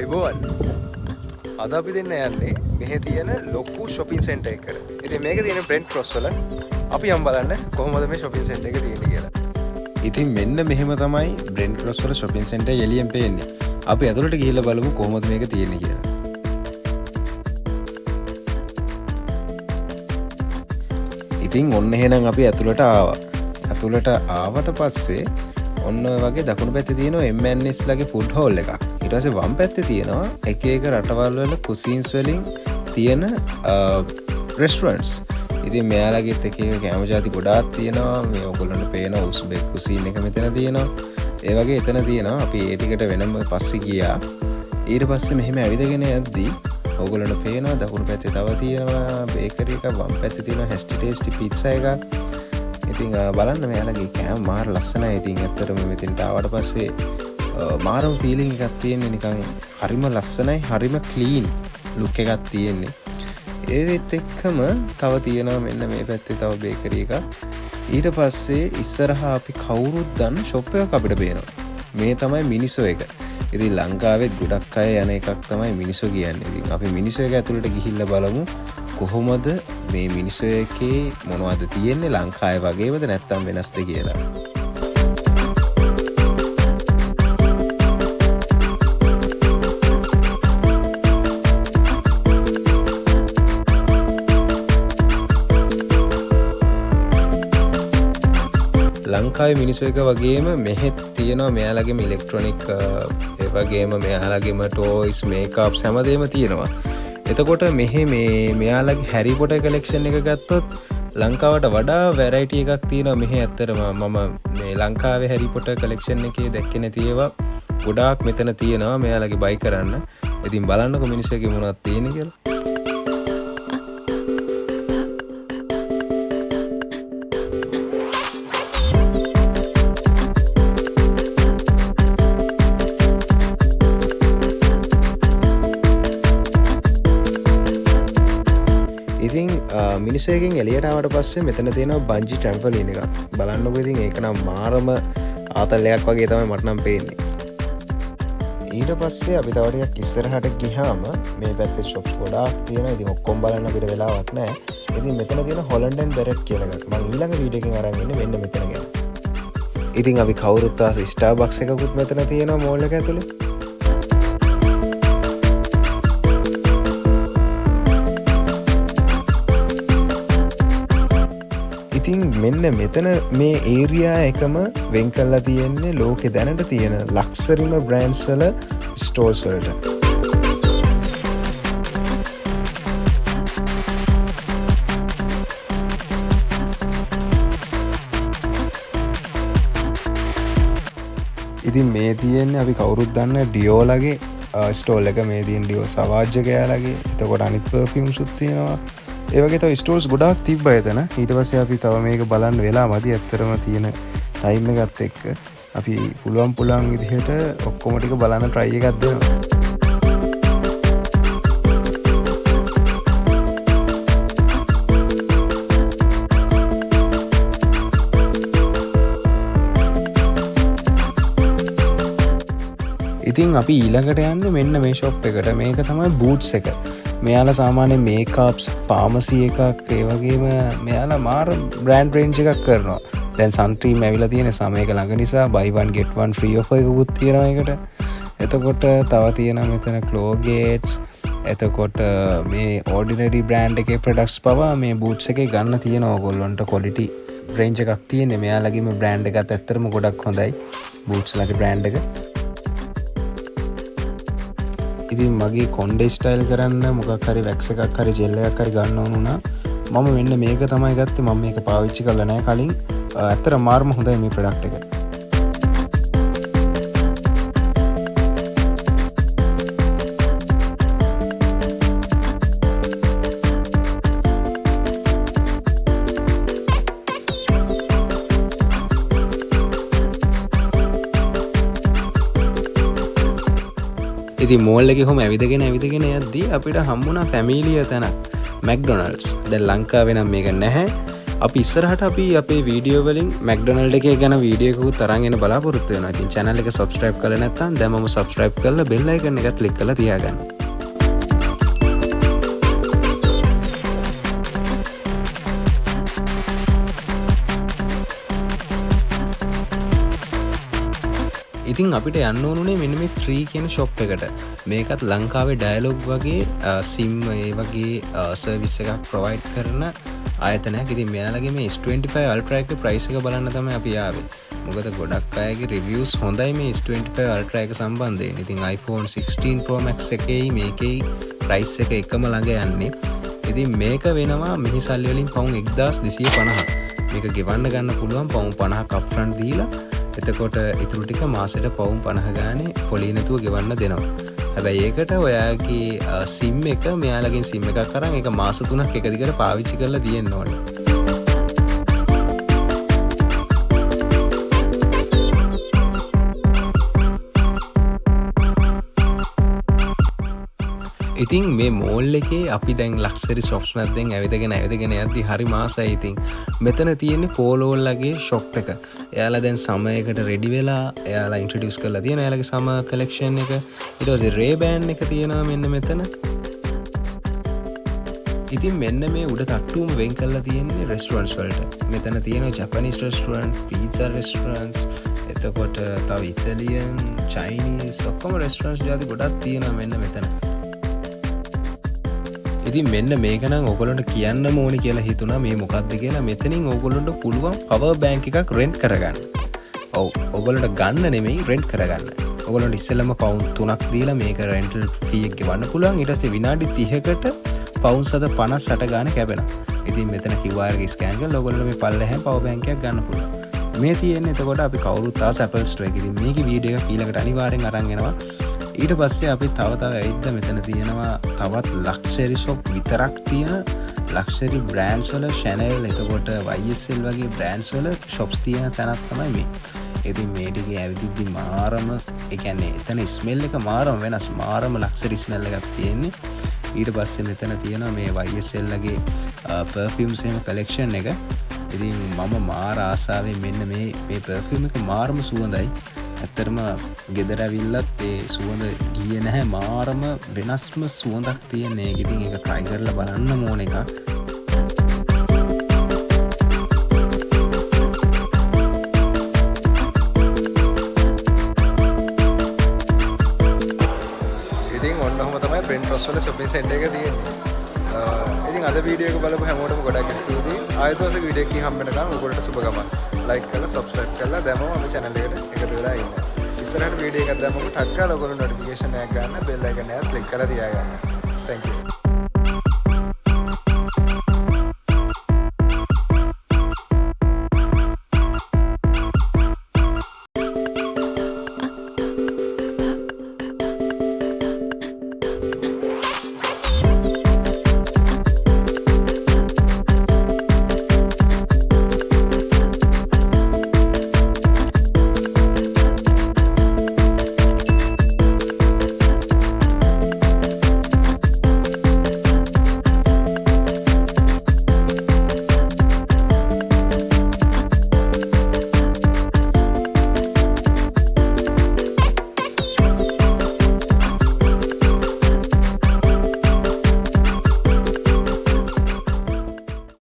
අයිබෝවන් අද අපි දෙන්න යන්නේ මෙහි තියෙන ලොකු shopping center එකකට. ඉතින් මේක තියෙන Brent Cross වල අපි යම් බලන්න කොහොමද මේ shopping center එක තියෙන්නේ කියලා. ඉතින් මෙන්න මෙහෙම තමයි Brent Cross වල shopping center එළියෙන් පේන්නේ. අපි ඇතුළට ගිහිල්ලා බලමු කොහොමද මේක තියෙන්නේ කියලා. ඉතින් ඔන්න එහෙනම් අපි ඇතුළට ආවා. ඇතුළට ආවට පස්සේ ඔන්න වගේ දකුණු පැත්තේ තියෙනවා M&S ලගේ ෆුඩ් හෝල් එකක්. ඊට පස්සේ වම් පැත්තේ තියෙනවා එක එක රටවල් වල කුසින්ස් වලින් තියෙන රෙස්ටොරන්ට්ස්. ඉතින් මෙයාලගෙත් එක එක කැම ජාති ගොඩාක් තියෙනවා. මේ ඔයගොල්ලන්ට පේන උස්බෙක් කුසින් එක මෙතන තියෙනවා. ඒ වගේ එතන තියෙනවා. අපි ඒ ටිකට වෙනම පස්සේ ගියා. ඊට පස්සේ මෙහෙම ඇවිදගෙන යද්දී ඔයගොල්ලන්ට පේනවා දකුණු පැත්තේ තව තියෙනවා බේකරි එකක්, වම් පැත්තේ තියෙනවා හැස්ටි ටේස්ටි පිට්සා එකක්. ඉතින් බලන්න මෙයාලගේ කෑම මාර ලස්සනයි. ඉතින් ඇත්තටම මෙතෙන්ට ආවට පස්සේ මාරම ෆීලිං එකක් තියෙන්නේ. නිකන් හරිම ලස්සනයි, හරිම ක්ලීන් ලුක් එකක් තියෙන්නේ. ඒත් එක්කම තව තියෙනවා මෙන්න මේ පැත්තේ තව බේකරි එකක්. ඊට පස්සේ ඉස්සරහා අපි කවුරුත් දන්න ෂොප් එකක් අපිට පේනවා. මේ තමයි මිනිසෝ එක. ඉතින් ලංකාවෙත් ගොඩක් අය යන එකක් තමයි මිනිසෝ කියන්නේ. ඉතින් අපි මිනිසෝ එක ඇතුළට ගිහිල්ලා බලමු කොහොමද මේ මිනිසෝ එකේ මොනවද තියෙන්නේ, ලංකාවේ වගේමද නැත්නම් වෙනස්ද කියලා. ලංකාවේ මිනිස්සු එක වගේම මෙහෙත් තියෙනවා මෙයාලගේම ඉලෙක්ට්‍රොනික ඒ වගේම මෙයාලගේම ටොයිස්, මේකප්ස් හැමදේම තියෙනවා. එතකොට මෙහි මෙයාලගේ හැරි පොටර් කලෙක්ෂන් එක ගත්තොත් ලංකාවට වඩා වැරයිටි එකක් තියෙනවා මෙහි. ඇත්තටම මම මේ ලංකාවේ හැරි පොටර් කලෙක්ෂන් එකේ දැක්කේ නැති ඒවා ගොඩාක් මෙතන තියෙනවා මෙයාලගේ බයි කරන්න. ඉතින් බලන්නකො මිනිස්සු එකේ මොනවද තියෙන්නේ කියලා. ඉතින් මිනිස්සු එකෙන් එළියට ආවට පස්සේ මෙතන තියෙනවා බන්ජි ට්‍රැම්පොලින් එකක්. බලන්නකෝ ඉතින් ඒක නම් මාරම ආතල්ලයක් වගේ තමයි මට නම් පේන්නේ. ඊට පස්සේ අපි තව ටිකක් ඉස්සරහට ගියාම මේ පැත්තේ shops ගොඩාක් තියෙනවා. ඉතින් ඔක්කොම බලන්න අපිට වෙලාවක් නැහැ. ඉතින් මෙතන තියෙන Holland & Barrett කියලා එකක්. මම ඊළඟ වීඩියෝ එකෙන් අරන් ඉන්නේ මෙන්න මෙතන ගැන. ඉතින් අපි කවුරුත් ආස Starbucks එකකුත් මෙතන තියෙනවා මෝල් එක ඇතුලේ. ඉතින් මෙන්න මෙතන මේ ඒරියා එකම වෙන් කරලා තියෙන්නේ ලෝකේ දැනට තියෙන ලක්සරිම බ්‍රෑන්ඩ්ස් වල ස්ටෝර්ස් වලට. ඉතින් මේ තියෙන්නේ අපි කවුරුත් දන්න ඩියෝලගේ ස්ටෝල් එක. මේ තියෙන ඩියෝ සවාජ් ගෑලගේ. එතකොට අනිත් පර්ෆියුම්ස්ුත් තියෙනවා. ඒ වගේ තව ස්ටෝර්ස් ගොඩාක් තිබ්බා එතන. ඊට පස්සේ අපි තව මේක බලන්න වෙලා මදි. ඇත්තටම තියෙන ටයිම් එකත් එක්ක අපි පුළුවන් විදිහට ඔක්කොම ටික බලන්න try එකක් දෙනවා. ඉතින් අපි ඊළඟට යන්නේ මෙන්න මේ ෂොප් එකට. මේක තමයි බූට්ස් එක. මෙයාලා සාමාන්‍ය මේකප්ස්, ෆාමසි එකක්, ඒ වගේම මෙයාලා මාර බ්‍රෑන්ඩ් රේන්ජ් එකක් කරනවා. දැන් සන්ට්‍රීම් ඇවිල්ලා තියෙන සමයක ළඟ නිසා buy one get one free offer එකකුත් තියෙනවා ඒකට. එතකොට තව තියෙනවා මෙතන Colgate. එතකොට මේ ordinary brand එකේ products පවා මේ boots එකේ ගන්න තියෙනවා ඔයගොල්ලන්ට. quality range එකක් තියෙන්නේ. මෙයාලගේම brand එකත් ඇත්තටම ගොඩක් හොඳයි. boots ලගේ brand එක. ඉතින් මගේ කොන්ඩේ ස්ටයිල් කරන්න මොකක් හරි වැක්ස් එකක් හරි ජෙල් එකක් හරි ගන්න ඕන වුණා. මම මෙන්න මේක තමයි ගත්තේ. මම මේක පාවිච්චි කරලා නැහැ කලින්. ඇත්තට මාර්ම හොඳයි මේ ප්‍රොඩක්ට් එක. ඉතින් මෝල් එකේ කොහොම ඇවිදගෙන යද්දී අපිට හම්බුණා ෆැමිලිය තැනක්. මැක්ඩොනල්ඩ්ස්. දැන් ලංකාවේ නම් මේක නැහැ. අපි ඉස්සරහට අපි අපේ වීඩියෝ වලින් McDonald එකේ ගැන වීඩියෝ එකකුත් අරන් එන්න බලාපොරොත්තු වෙනවා. ඉතින් channel එක subscribe කරලා නැත්නම් දැන්ම subscribe කරලා bell icon එක click කරලා තියාගන්න. ඉතින් අපිට යන්න ඕනුනේ මෙන්න මේ 3 කියන shop එකට. මේකත් ලංකාවේ Dialog වගේ SIM ඒ වගේ service එකක් provide කරන ආයතනයක්. ඉතින් මෙයාලගේ මේ S25 Ultra එකේ price එක බලන්න තමයි අපි ආවේ. මොකද ගොඩක් අයගේ reviews හොඳයි මේ S25 Ultra එක සම්බන්ධයෙන්. ඉතින් iPhone 16 Pro Max එකේ මේකේ price එක එකම ළඟ යන්නේ. ඉතින් මේක වෙනවා මෙහි සල්ලි වලින් pound 1250. මේක ගෙවන්න ගන්න පුළුවන් pound 50ක් upfront දීලා. එතකොට ඉතුරු ටික මාසෙට pound 50 ගානේ පොලී නැතුව ගෙවන්න දෙනවා. හැබැයි ඒකට ඔයාගේ SIM එක මෙයාලගෙන් SIM එකක් අරන් ඒක මාස 3ක් එක දිගට පාවිච්චි කරලා තියෙන්න ඕනේ. ඉතින් මේ මෝල් එකේ අපි දැන් ලක්ෂරි shops මැද්දෙන් ඇවිදගෙන යද්දි හරි මාසයි. ඉතින් මෙතන තියෙන්නේ පෝලෝල්ලගේ shop එක. එයාලා දැන් සමයකට රෙඩි වෙලා එයාලා ඉන්ට්‍රොඩියුස් කරලා තියෙනවා එයාලගේ සම කලෙක්ෂන් එක. ඊට පස්සේ Ray-Ban එක තියෙනවා මෙන්න මෙතන. ඉතින් මෙන්න මේ උඩ තට්ටුවම වෙන් කරලා තියෙන්නේ restaurants වලට. මෙතන තියෙනවා Japanese restaurant, pizza restaurants, එතකොට තව Italian, Chinese ඔක්කොම restaurants ජාති ගොඩක් තියෙනවා මෙන්න මෙතන. ඉතින් මෙන්න මේක නම් ඔයගොල්ලන්ට කියන්නම ඕනි කියලා හිතුණා මේ මොකක්ද කියලා. මෙතනින් ඔයගොල්ලන්ට පුළුවන් power bank එකක් rent කරගන්න. ඔව් ඔයගොල්ලන්ට ගන්න නෙමෙයි rent කරගන්න. ඔයගොල්ලන්ට ඉස්සෙල්ලම pound 3ක් දීලා මේක rental fee එක ගෙවන්න පුළුවන්. ඊට පස්සේ විනාඩි 30කට pound 58 ගාන කැපෙනවා. ඉතින් මෙතන QR එක ස්කෑන් කරලා ඔයගොල්ලන්ට මේ පල්ලෙහාම power bank එකක් ගන්න පුළුවන්. මේ තියෙන්නේ එතකොට අපි කවුරුත් ආස Apple Store එකේ. ඉතින් මේකේ වීඩියෝ එකක් ඊළඟට අනිවාර්යෙන් අරන් එනවා. ඊට පස්සේ අපි තව ඇවිත් මෙතන තියෙනවා තවත් ලක්ෂරි shop විතරක් තියෙන ලක්ෂරි brands වල Chanel එතකොට YSL වගේ brands වල shops තියෙන තැනක් තමයි මේ. ඉතින් මේ ටිකේ ඇවිදිද්දි මාරම ඒ කියන්නේ එතන smell එක මාරම වෙනස්. මාරම ලක්ෂරි smell එකක් තියෙන්නේ. ඊට පස්සේ මෙතන තියෙනවා මේ YSL ලගේ perfumes එහෙම collection එක. ඉතින් මම මාර ආසාවෙන් මෙන්න මේ perfume එක මාරම සුවඳයි. ඇත්තරම ගෙදර ඇවිල්ලත් ඒ සුවඳ ගියේ නැහැ. මාරම වෙනස්ම සුවඳක් තියෙන එක. ඉතින් ඒක try කරලා බලන්න ඕන එකක්. ඉතින් ඔන්න ඔහම තමයි Brent Ross වල shopping center එක තියෙන්නේ. ඉතින් අද වීඩියෝ එක බලපු හැමෝටම ගොඩක් ස්තුතියි. ආයෙත් දවසක වීඩියෝ එකකින් හම්බ වෙනකම් ඔයගොල්ලන්ට සුබ ගමන්. like කරලා subscribe කරලා දැම්මම අපේ channel එකට එකතු වෙලා ඉන්න. ඉස්සරහට වීඩියෝ එකක් දැම්මම ටක් ගාලා ඔයගොල්ලෝ notification එකක් ගන්න bell icon එක click කරලා තියාගන්න. thank you.